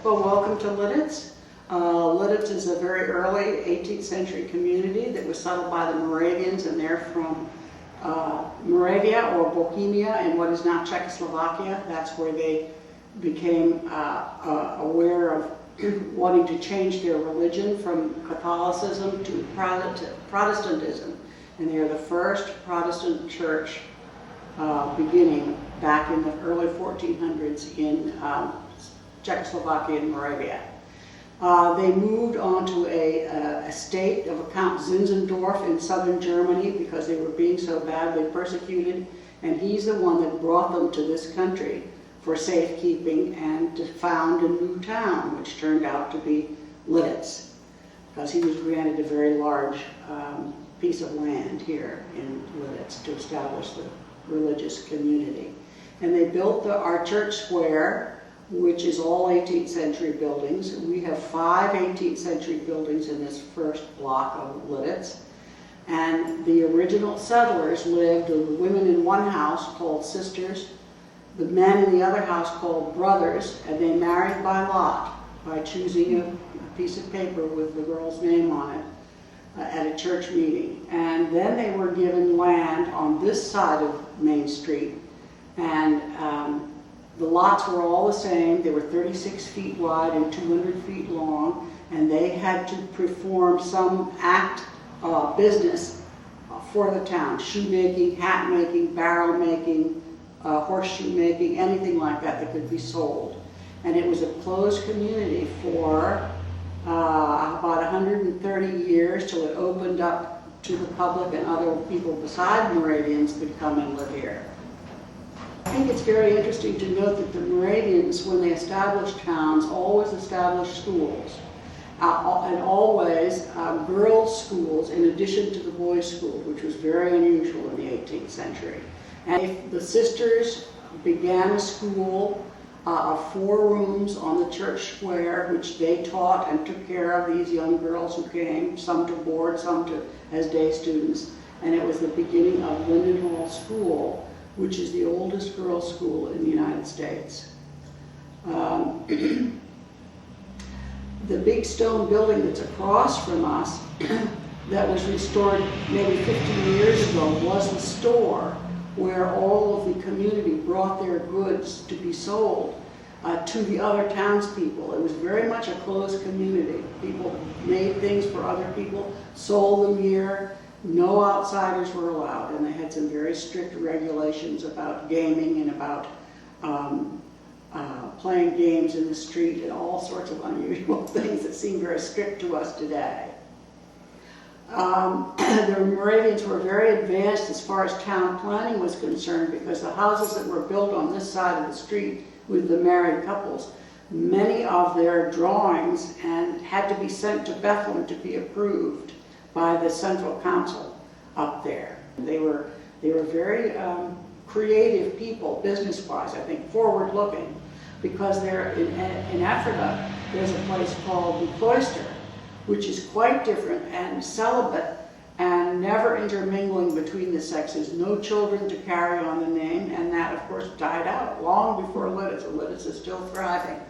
Well, welcome to Lititz. Lititz is a very early 18th century community that was settled by the Moravians, and they're from Moravia or Bohemia in what is now Czechoslovakia. That's where they became aware of wanting to change their religion from Catholicism to Protestantism. And they are the first Protestant church beginning back in the early 1400s in Czechoslovakia and Moravia. They moved on to a estate of Count Zinzendorf in southern Germany because they were being so badly persecuted, and he's the one that brought them to this country for safekeeping and to found a new town, which turned out to be Lititz, because he was granted a very large piece of land here in Lititz to establish the religious community. And they built our church square, which is all 18th century buildings. We have 5 18th century buildings in this first block of Lititz. And the original settlers lived, the women in one house called sisters, the men in the other house called brothers, and they married by lot, by choosing a piece of paper with the girl's name on it at a church meeting. And then they were given land on this side of Main Street, and the lots were all the same. They were 36 feet wide and 200 feet long, and they had to perform some business for the town: shoemaking, hat making, barrel making, horseshoe making, anything like that that could be sold. And it was a closed community for about 130 years till it opened up to the public, and other people besides Moravians could come and live here. I think it's very interesting to note that the Moravians, when they established towns, always established schools, and always girls' schools in addition to the boys' school, which was very unusual in the 18th century. And if the sisters began a school of 4 rooms on the church square, which they taught and took care of these young girls who came, some to board, some as day students, and it was the beginning of Lindenhall School, which is the oldest girls' school in the United States. The big stone building that's across from us that was restored maybe 50 years ago was the store where all of the community brought their goods to be sold to the other townspeople. It was very much a closed community. People made things for other people, sold them here. No outsiders were allowed, and they had some very strict regulations about gaming and about playing games in the street and all sorts of unusual things that seem very strict to us today. The Moravians were very advanced as far as town planning was concerned, because the houses that were built on this side of the street with the married couples, many of their drawings had to be sent to Bethlehem to be approved by the central council up there. They were very creative people, business-wise, I think, forward-looking, because they're in Africa. There's a place called the Cloister, which is quite different and celibate and never intermingling between the sexes, no children to carry on the name, and that, of course, died out long before Lititz. Lititz is still thriving.